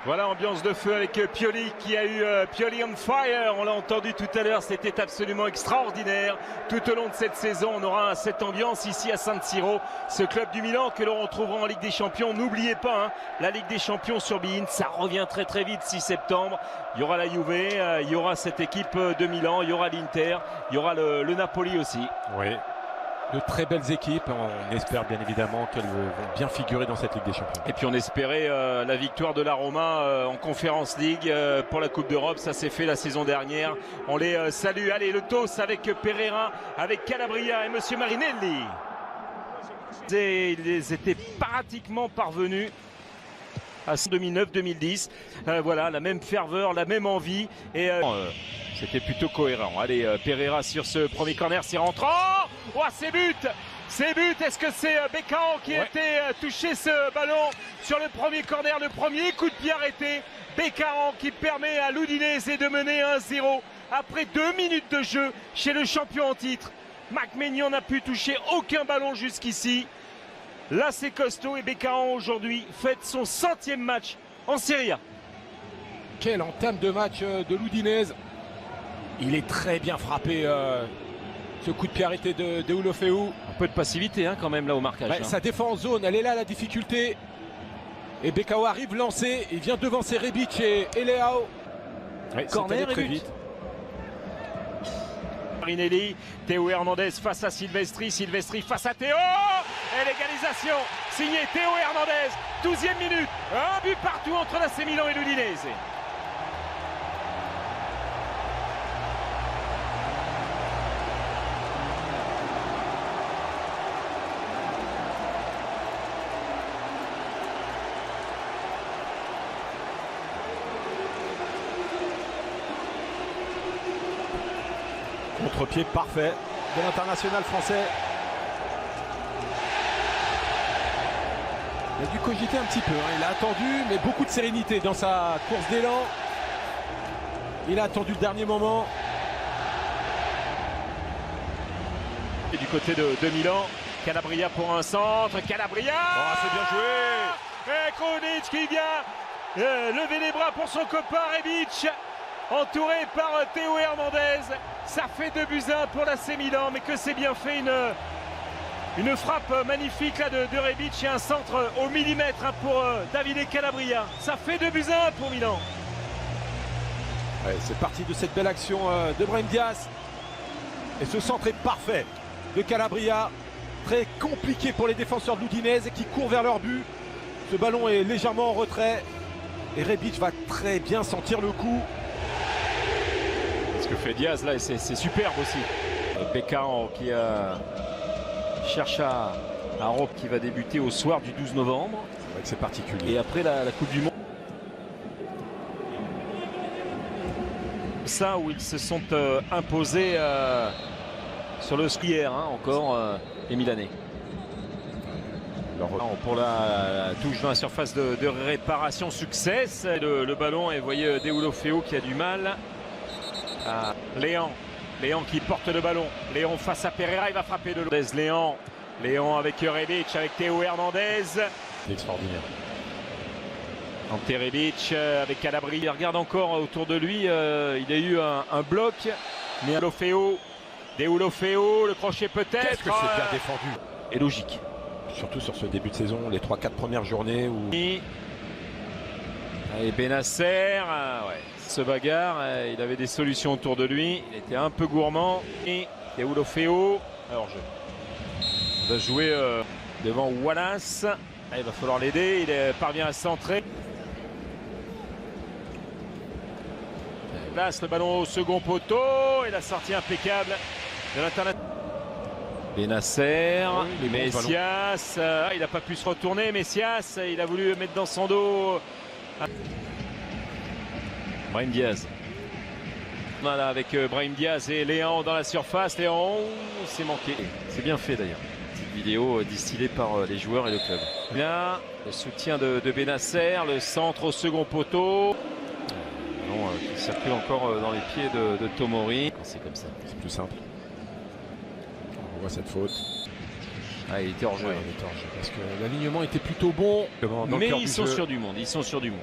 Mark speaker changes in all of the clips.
Speaker 1: Voilà, ambiance de feu avec Pioli qui a eu Pioli on fire. On l'a entendu tout à l'heure, c'était absolument extraordinaire. Tout au long de cette saison, on aura cette ambiance ici à San Siro. Ce club du Milan que l'on retrouvera en Ligue des Champions. N'oubliez pas, hein, la Ligue des Champions sur beIN, ça revient très très vite, 6 septembre. Il y aura la Juve, il y aura cette équipe de Milan, il y aura l'Inter, il y aura le Napoli aussi.
Speaker 2: Oui. De très belles équipes, on espère bien évidemment qu'elles vont bien figurer dans cette Ligue des Champions.
Speaker 1: Et puis on espérait la victoire de la Roma en Conference League pour la Coupe d'Europe, ça s'est fait la saison dernière. On les salue, allez le toss avec Pereira, avec Calabria et Monsieur Marinelli. Ils étaient pratiquement parvenus à 2009-2010, voilà, la même ferveur, la même envie et c'était plutôt cohérent. Allez, Pereira sur ce premier corner, c'est rentrant. Oh, c'est but! C'est but! Est-ce que c'est Becao qui a été touché ce ballon sur le premier corner, le premier coup de pied arrêté? Becao qui permet à l'Udinese de mener 1-0 après 2 minutes de jeu chez le champion en titre. Macmegnan n'a pu toucher aucun ballon jusqu'ici. Là, c'est costaud et Becao aujourd'hui fête son 100e match en Serie A.
Speaker 2: Quelle entame de match de l'Udinese. Il est très bien frappé, ce coup de pied arrêté de Deulofeu.
Speaker 1: Un peu de passivité hein, quand même là au marquage.
Speaker 2: Bah, sa défense en zone, elle est là la difficulté. Et Becao arrive lancé, il vient devancer Rebic et Leao. Ouais,
Speaker 1: corner
Speaker 2: très
Speaker 1: et
Speaker 2: vite.
Speaker 1: Marinelli, Théo Hernandez face à Silvestri, Silvestri face à Théo. Et l'égalisation signé Théo Hernandez, 12e minute. Un but partout entre l'AC Milan et l'Udinese.
Speaker 2: Contre-pied parfait de l'international français. Il a dû cogiter un petit peu, hein. Il a attendu, mais beaucoup de sérénité dans sa course d'élan. Il a attendu le dernier moment.
Speaker 1: Et du côté de Milan, Calabria pour un centre, Calabria.
Speaker 2: Oh, c'est bien joué.
Speaker 1: Et Krunic qui vient lever les bras pour son copain Rebic. Entouré par Théo Hernandez, ça fait 2-1 pour l'AC Milan, mais que c'est bien fait, une frappe magnifique là de Rebic et un centre au millimètre hein, pour Davide Calabria. Ça fait 2-1 pour Milan.
Speaker 2: Ouais, c'est parti de cette belle action de Brahim Diaz. Et ce centre est parfait de Calabria. Très compliqué pour les défenseurs de l'Udinese qui courent vers leur but. Ce ballon est légèrement en retrait. Et Rebic va très bien sentir le coup.
Speaker 1: Ce que fait Diaz là, c'est superbe aussi. Becao qui cherche à Rob qui va débuter au soir du 12 novembre.
Speaker 2: C'est vrai que c'est particulier.
Speaker 1: Et après la Coupe du Monde. Ça où ils se sont imposés sur le ski hier, hein, encore les Milanais. Pour la touche dans la surface de réparation, succès. Le ballon et vous voyez Deulofeu qui a du mal. Léon qui porte le ballon. Léon face à Pereira, il va frapper de l'eau. Léon avec Rebic, avec Théo Hernandez.
Speaker 2: Extraordinaire.
Speaker 1: Ante Rebic avec Calabria. Il regarde encore autour de lui. Il a eu un bloc. Mais Deulofeu, le crochet peut-être.
Speaker 2: Qu'est-ce que c'est bien défendu.
Speaker 1: Et logique.
Speaker 2: Surtout sur ce début de saison, les 3-4 premières journées où...
Speaker 1: Et Benasser, ouais, se bagarre, il avait des solutions autour de lui, il était un peu gourmand. Et Deulofeu, alors il va jouer devant Wallace, il va falloir l'aider, il parvient à centrer. Il place le ballon au second poteau et la sortie impeccable de l'international. Benasser,
Speaker 2: oui,
Speaker 1: Messias, il n'a pas pu se retourner, Messias, il a voulu mettre dans son dos. Brahim Diaz. Voilà, avec Brahim Diaz et Léon dans la surface. Léon, c'est manqué. C'est bien fait d'ailleurs. Petite vidéo distillée par les joueurs et le club. Bien, le soutien de Benasser, le centre au second poteau. Non, qui circule encore dans les pieds de Tomori. C'est comme ça.
Speaker 2: C'est plus simple. On voit cette faute.
Speaker 1: Ah, il était hors jeu.
Speaker 2: Ouais, il était hors jeu parce que l'alignement était plutôt bon.
Speaker 1: Mais ils sont sûrs du monde. Ils sont sûrs du monde.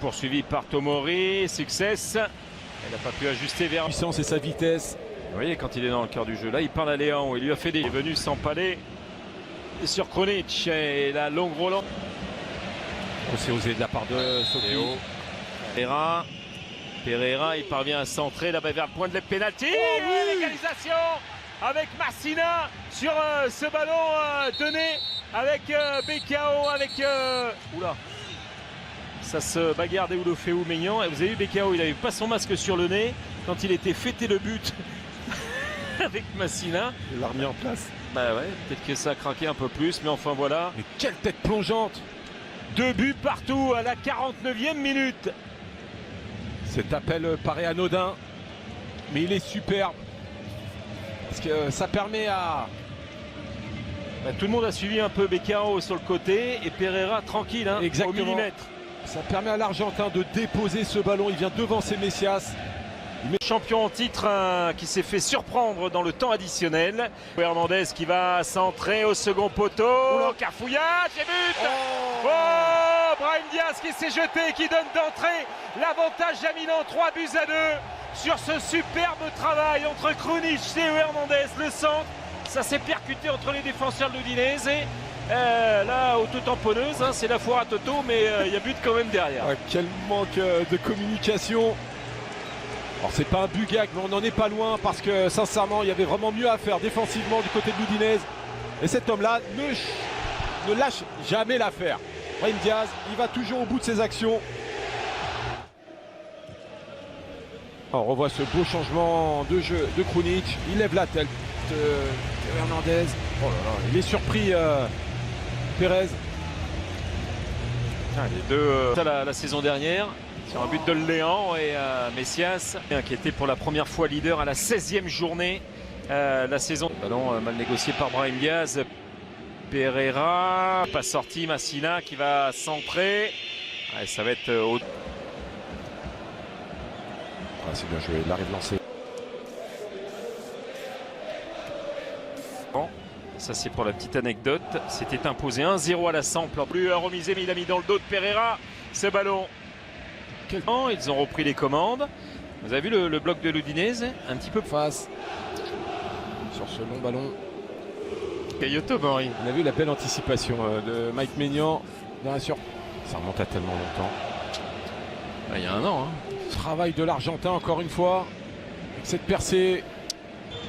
Speaker 1: poursuivi par Tomori, success. Il n'a pas pu ajuster vers
Speaker 2: puissance et sa vitesse.
Speaker 1: Vous voyez, quand il est dans le cœur du jeu, là il parle à Léon, il lui a fait des... Il est venu s'empaler sur Krunic et la longue Roland.
Speaker 2: C'est osé de la part de Sophie.
Speaker 1: Pereira, il parvient à centrer là-bas vers le point de pénalty. L'égalisation avec Massina sur ce ballon donné avec Bekao, avec... Oula, ça se bagarre des Oulofeu Maignan. Et vous avez vu Bekao, il n'avait pas son masque sur le nez quand il était fêté le but avec Massina.
Speaker 2: Il l'a remis en place.
Speaker 1: Bah ouais, peut-être que ça a craqué un peu plus, mais enfin voilà.
Speaker 2: Mais quelle tête plongeante!
Speaker 1: 2 buts partout à la 49e minute.
Speaker 2: Cet appel paraît anodin, mais il est superbe. Parce que ça permet à...
Speaker 1: Bah, tout le monde a suivi un peu Bekao sur le côté et Pereira tranquille, hein, au millimètre.
Speaker 2: Ça permet à l'Argentin de déposer ce ballon. Il vient devancer Messias.
Speaker 1: Champion en titre qui s'est fait surprendre dans le temps additionnel. Hernandez qui va centrer au second poteau. Cafouillage et but. Oh, Brahim Diaz qui s'est jeté, qui donne d'entrée l'avantage à Milan, 3-2 sur ce superbe travail entre Krunic et Hernandez. Le centre, ça s'est percuté entre les défenseurs de l'Udinese. Là, auto-tamponneuse, hein, c'est la foire à Toto, mais il y a but quand même derrière.
Speaker 2: Quel manque de communication. Alors c'est pas un Bugak, mais on n'en est pas loin parce que sincèrement il y avait vraiment mieux à faire défensivement du côté de l'Udinese. Et cet homme-là ne lâche jamais l'affaire. Brahim Diaz, il va toujours au bout de ses actions. On revoit ce beau changement de jeu de Krunic. Il lève la tête de Hernandez. Oh là là, il est surpris Pérez.
Speaker 1: Les deux la saison dernière. Sur un but de Léon et Messias qui était pour la première fois leader à la 16e journée la saison. Ballon mal négocié par Brahim Diaz. Pereira, pas sorti, Massina qui va centrer. Ouais, ça va être haut.
Speaker 2: C'est bien joué, il arrive lancé.
Speaker 1: Bon, ça c'est pour la petite anecdote. C'était imposé 1-0 à la sample. Plus remisé, mais il a mis dans le dos de Pereira ce ballon. Ils ont repris les commandes. Vous avez vu le bloc de l'Udinese un petit peu
Speaker 2: face sur ce long ballon.
Speaker 1: Caio Tomori.
Speaker 2: On a vu la belle anticipation de Mike Maignan. Bien sûr, ça remonte à tellement longtemps.
Speaker 1: Il y a un an. Hein.
Speaker 2: Travail de l'Argentin encore une fois. Avec cette percée.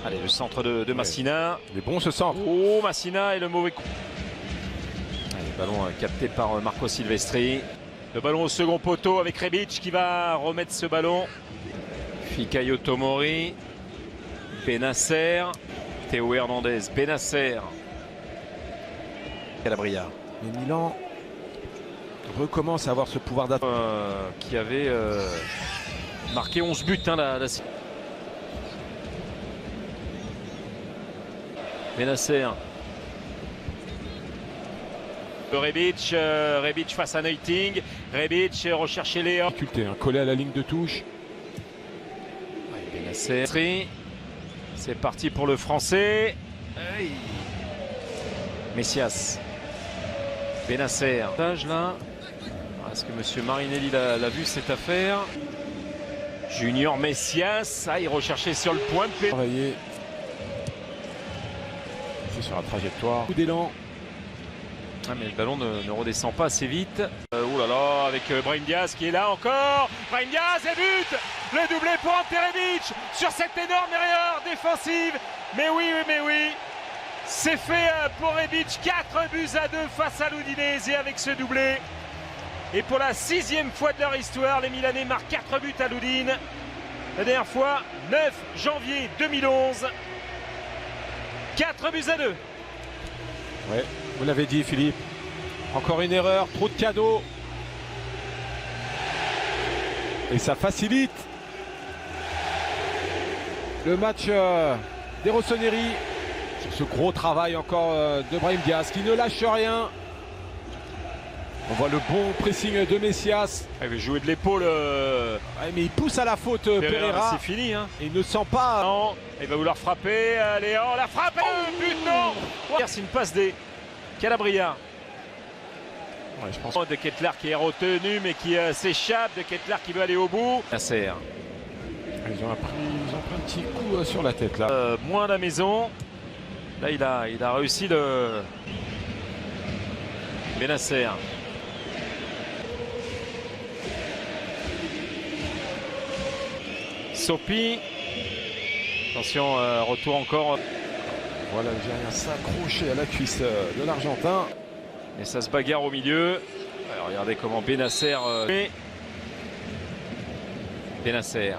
Speaker 1: Allez, le centre de Massina.
Speaker 2: Il est bon ce centre.
Speaker 1: Oh, Massina et le mauvais coup. Allez, ballon capté par Marco Silvestri. Le ballon au second poteau avec Rebic qui va remettre ce ballon. Fikayo Tomori. Benasser. Théo Hernandez. Benasser. Calabria.
Speaker 2: Et Milan recommence à avoir ce pouvoir d'attaque.
Speaker 1: Qui avait marqué 11 buts. Hein, Benasser. Rebic, Rebic face à Neuting. Rebic rechercher Léon.
Speaker 2: Collé à la ligne de touche.
Speaker 1: Benasser. C'est parti pour le français. Messias. Benasser. Là. Est-ce que M. Marinelli l'a vu cette affaire? Junior Messias. Il recherchait sur le point de
Speaker 2: pénalty. C'est sur la trajectoire. Coup d'élan.
Speaker 1: Mais le ballon ne redescend pas assez vite. Oh là là, avec Brahim Diaz qui est là encore. Brahim Diaz et but. Le doublé pour Ante Rebic sur cette énorme erreur défensive. Mais oui. C'est fait pour Rebic. 4-2 face à l'Udinese avec ce doublé. Et pour la 6e fois de leur histoire, les Milanais marquent 4 buts à l'Udine. La dernière fois, 9 janvier 2011. 4-2.
Speaker 2: Ouais, vous l'avez dit Philippe. Encore une erreur, trop de cadeaux. Et ça facilite le match des Rossoneri. Sur ce gros travail encore de Brahim Diaz qui ne lâche rien. On voit le bon pressing de Messias.
Speaker 1: Il veut jouer de l'épaule.
Speaker 2: Mais il pousse à la faute Pereira.
Speaker 1: C'est fini. Hein.
Speaker 2: Et il ne sent pas.
Speaker 1: Non, il va vouloir frapper. Léon, la frappe. Le but, non. C'est une passe des Calabria.
Speaker 2: Ouais, je pense.
Speaker 1: De Ketelaere qui est retenu mais qui s'échappe, de Ketelaere qui veut aller au bout. Nasser.
Speaker 2: Ils ont pris un petit coup sur la tête là.
Speaker 1: Moins à la maison. Là il a réussi le Benasser. Sopi. Attention, retour encore.
Speaker 2: Voilà, l'Algérien s'accrocher à la cuisse de l'Argentin.
Speaker 1: Et ça se bagarre au milieu. Alors, regardez comment Benasser. Benasser.